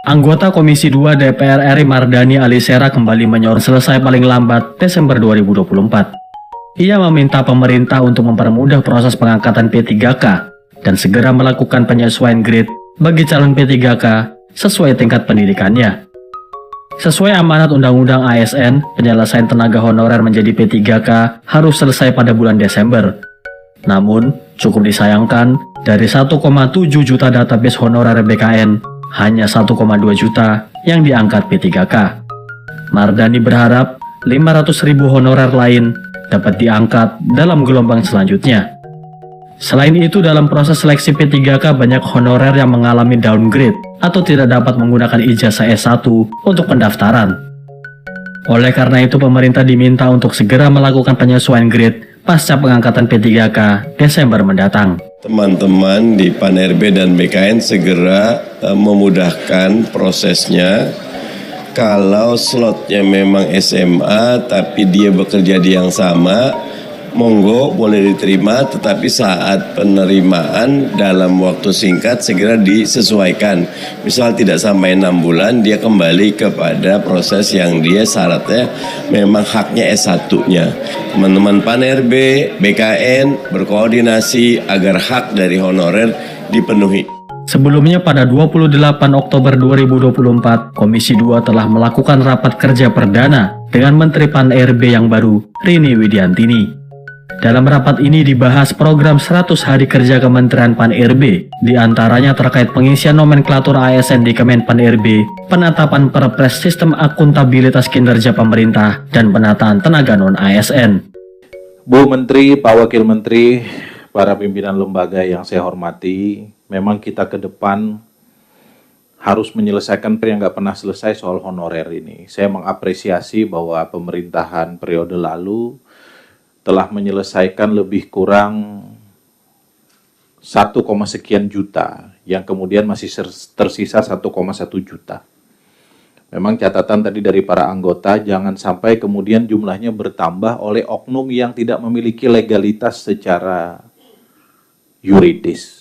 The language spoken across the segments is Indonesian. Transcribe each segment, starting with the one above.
Anggota Komisi 2 DPR RI Mardani Alisera kembali menyoroti selesai paling lambat Desember 2024. Ia meminta pemerintah untuk mempermudah proses pengangkatan P3K dan segera melakukan penyesuaian grade bagi calon P3K sesuai tingkat pendidikannya. Sesuai amanat Undang-Undang ASN, penyelesaian tenaga honorer menjadi P3K harus selesai pada bulan Desember. Namun, cukup disayangkan, dari 1,7 juta database honorer BKN, hanya 1,2 juta yang diangkat P3K. Mardani berharap 500.000 honorer lain dapat diangkat dalam gelombang selanjutnya. Selain itu, dalam proses seleksi P3K banyak honorer yang mengalami downgrade atau tidak dapat menggunakan ijazah S1 untuk pendaftaran. Oleh karena itu, pemerintah diminta untuk segera melakukan penyesuaian grade pasca pengangkatan P3K Desember mendatang. Teman-teman di PAN-RB dan BKN segera memudahkan prosesnya. Kalau slotnya memang SMA tapi dia bekerja di yang sama, monggo boleh diterima, tetapi saat penerimaan dalam waktu singkat segera disesuaikan. Misal tidak sampai 6 bulan, dia kembali kepada proses yang dia syaratnya memang haknya S1-nya. Teman-teman PAN-RB, BKN berkoordinasi agar hak dari honorer dipenuhi. Sebelumnya pada 28 Oktober 2024, Komisi 2 telah melakukan rapat kerja perdana dengan Menteri PAN-RB yang baru, Rini Widiantini. Dalam rapat ini dibahas program 100 hari kerja Kementerian PAN-RB, diantaranya terkait pengisian nomenklatur ASN di Kemenpan-RB, penetapan perpres sistem akuntabilitas kinerja pemerintah, dan penataan tenaga non-ASN. Bu Menteri, Pak Wakil Menteri, para pimpinan lembaga yang saya hormati, memang kita ke depan harus menyelesaikan yang nggak pernah selesai soal honorer ini. Saya mengapresiasi bahwa pemerintahan periode lalu telah menyelesaikan lebih kurang 1, sekian juta, yang kemudian masih tersisa 1,1 juta. Memang catatan tadi dari para anggota, jangan sampai kemudian jumlahnya bertambah oleh oknum yang tidak memiliki legalitas secara yuridis.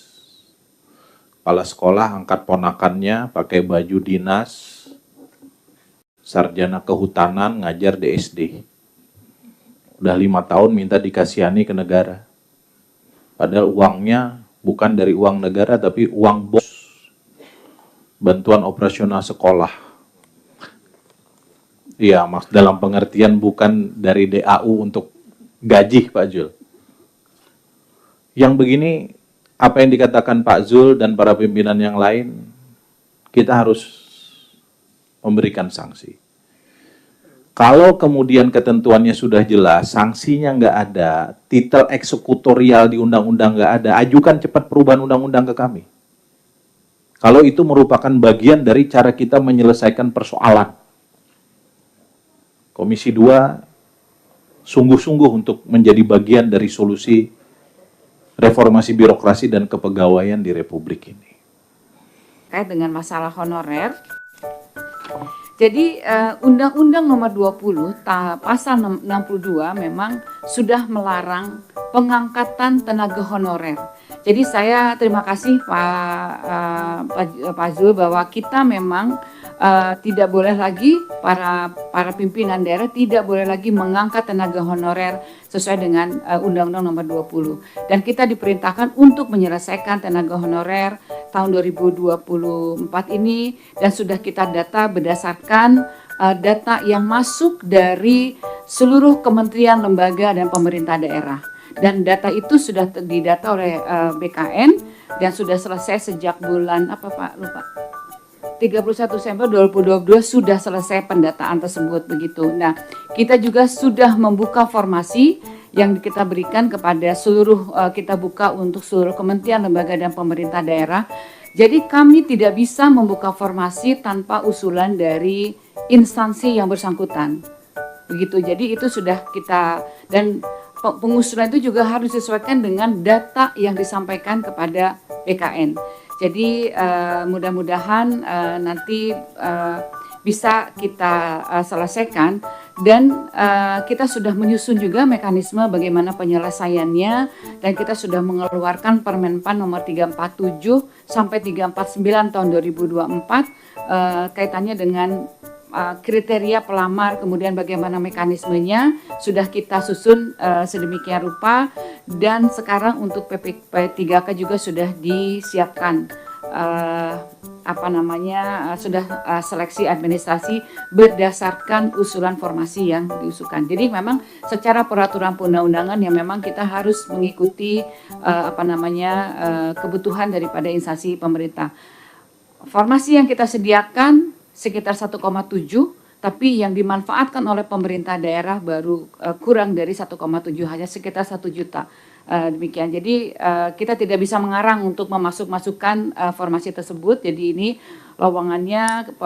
Kepala sekolah angkat ponakannya pakai baju dinas, sarjana kehutanan ngajar di SD. Udah 5 tahun minta dikasihani ke negara. Padahal uangnya bukan dari uang negara tapi uang bos. Bantuan operasional sekolah. Iya, dalam pengertian bukan dari DAU untuk gaji Pak Zul. Yang begini, apa yang dikatakan Pak Zul dan para pimpinan yang lain, kita harus memberikan sanksi. Kalau kemudian ketentuannya sudah jelas, sanksinya nggak ada, titel eksekutorial di undang-undang nggak ada, ajukan cepat perubahan undang-undang ke kami. Kalau itu merupakan bagian dari cara kita menyelesaikan persoalan. Komisi 2 sungguh-sungguh untuk menjadi bagian dari solusi reformasi birokrasi dan kepegawaian di Republik ini. Terkait dengan masalah honorer, jadi Undang-Undang Nomor 20 Pasal 62 memang sudah melarang pengangkatan tenaga honorer. Jadi saya terima kasih Pak Zul bahwa kita memang tidak boleh lagi para pimpinan daerah tidak boleh lagi mengangkat tenaga honorer sesuai dengan Undang-Undang Nomor 20. Dan kita diperintahkan untuk menyelesaikan tenaga honorer tahun 2024 ini, dan sudah kita data berdasarkan data yang masuk dari seluruh kementerian, lembaga, dan pemerintah daerah. Dan data itu sudah didata oleh BKN dan sudah selesai sejak bulan 31 Desember 2022 sudah selesai pendataan tersebut begitu. Nah, kita juga sudah membuka formasi yang kita berikan kepada seluruh, kita buka untuk seluruh kementerian, lembaga, dan pemerintah daerah. Jadi kami tidak bisa membuka formasi tanpa usulan dari instansi yang bersangkutan. Begitu, jadi itu sudah kita, dan pengusulan itu juga harus disesuaikan dengan data yang disampaikan kepada BKN. Jadi mudah-mudahan nanti bisa kita selesaikan, dan kita sudah menyusun juga mekanisme bagaimana penyelesaiannya, dan kita sudah mengeluarkan Permenpan nomor 347 sampai 349 tahun 2024 kaitannya dengan kriteria pelamar, kemudian bagaimana mekanismenya sudah kita susun sedemikian rupa, dan sekarang untuk P3K juga sudah disiapkan sudah seleksi administrasi berdasarkan usulan formasi yang diusulkan. Jadi memang secara peraturan perundang-undangan yang memang kita harus mengikuti kebutuhan daripada instansi pemerintah. Formasi yang kita sediakan sekitar 1,7, tapi yang dimanfaatkan oleh pemerintah daerah baru kurang dari 1,7, hanya sekitar 1 juta. Demikian. Jadi kita tidak bisa mengarang untuk memasukkan formasi tersebut. Jadi ini lowongannya,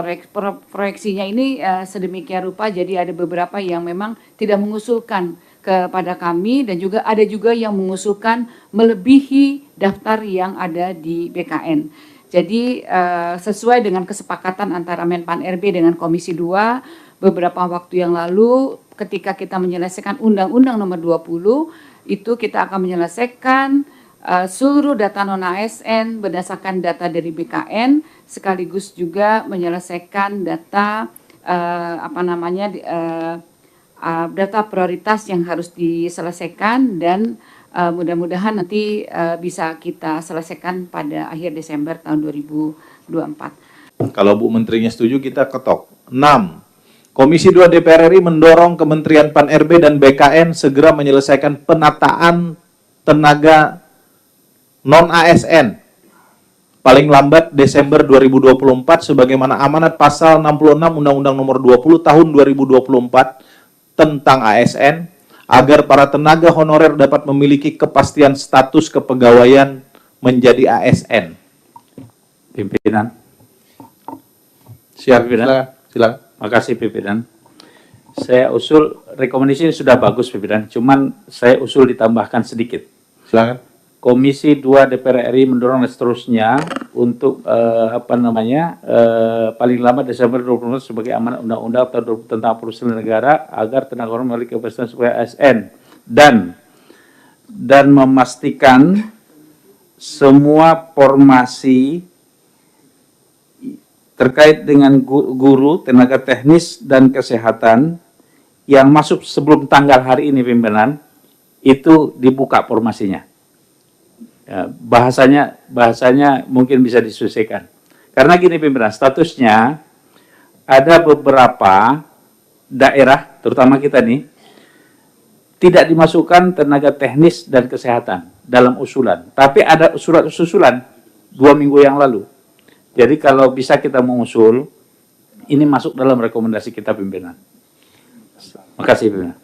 proyeksinya ini sedemikian rupa. Jadi ada beberapa yang memang tidak mengusulkan kepada kami, dan juga ada juga yang mengusulkan melebihi daftar yang ada di BKN. Jadi sesuai dengan kesepakatan antara Menpan RB dengan Komisi 2 beberapa waktu yang lalu, ketika kita menyelesaikan Undang-Undang Nomor 20, itu kita akan menyelesaikan seluruh data non-ASN berdasarkan data dari BKN, sekaligus juga menyelesaikan data data prioritas yang harus diselesaikan, dan mudah-mudahan nanti bisa kita selesaikan pada akhir Desember tahun 2024. Kalau Bu Menterinya setuju, kita ketok. 6. Komisi 2 DPR RI mendorong Kementerian Pan-RB dan BKN segera menyelesaikan penataan tenaga non-ASN paling lambat Desember 2024 sebagaimana amanat pasal 66 Undang-Undang Nomor 20 Tahun 2024 tentang ASN, agar para tenaga honorer dapat memiliki kepastian status kepegawaian menjadi ASN. Pimpinan. Siap, pimpinan. Silakan. Makasih pimpinan. Saya usul rekomendasi ini sudah bagus pimpinan, cuman saya usul ditambahkan sedikit. Silakan. Komisi 2 DPR RI mendorong dan seterusnya untuk paling lama Desember 2020 sebagai amanat undang-undang tentang perusahaan negara agar tenaga honorer memiliki kepastian sebagai ASN, dan memastikan semua formasi terkait dengan guru, tenaga teknis dan kesehatan yang masuk sebelum tanggal hari ini pimpinan itu dibuka formasinya. Ya, bahasanya mungkin bisa disesuaikan. Karena gini pimpinan, statusnya ada beberapa daerah, terutama kita nih, tidak dimasukkan tenaga teknis dan kesehatan dalam usulan. Tapi ada susulan 2 minggu yang lalu. Jadi kalau bisa kita mengusul, ini masuk dalam rekomendasi kita pimpinan. Makasih pimpinan.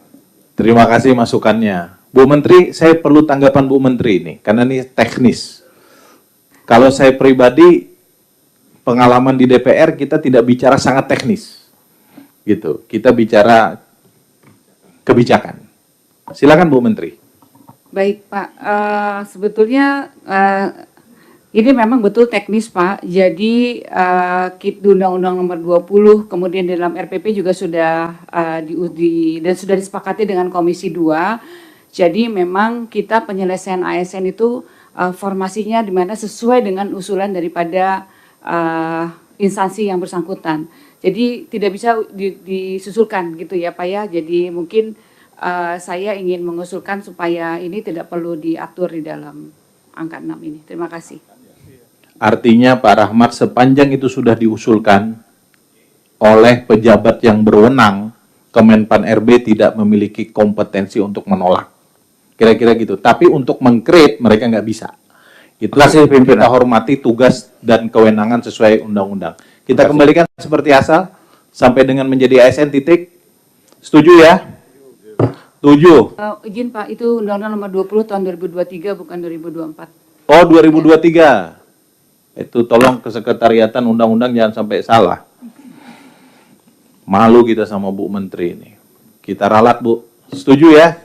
Terima kasih masukannya. Bu Menteri, saya perlu tanggapan Bu Menteri ini, karena ini teknis. Kalau saya pribadi, pengalaman di DPR, kita tidak bicara sangat teknis. Gitu. Kita bicara kebijakan. Silakan Bu Menteri. Baik Pak, sebetulnya ini memang betul teknis Pak. Jadi di Undang-Undang Nomor 20, kemudian di dalam RPP juga sudah diuji dan sudah disepakati dengan Komisi 2. Jadi memang kita penyelesaian ASN itu formasinya di mana sesuai dengan usulan daripada instansi yang bersangkutan. Jadi tidak bisa disusulkan gitu ya Pak ya. Jadi mungkin saya ingin mengusulkan supaya ini tidak perlu diatur di dalam angka 6 ini. Terima kasih. Artinya Pak Rahmat, sepanjang itu sudah diusulkan oleh pejabat yang berwenang, Kemenpan RB tidak memiliki kompetensi untuk menolak. Kira-kira gitu. Tapi untuk meng-create mereka nggak bisa. Itu kita hormati tugas dan kewenangan sesuai undang-undang. Kita kembalikan seperti asal sampai dengan menjadi ASN titik. Setuju ya? Setuju. Izin Pak, itu Undang-Undang Nomor 20 tahun 2023 bukan 2024. Oh, 2023. Itu tolong kesekretariatan undang-undang jangan sampai salah. Malu kita sama Bu Menteri ini. Kita ralat Bu. Setuju ya?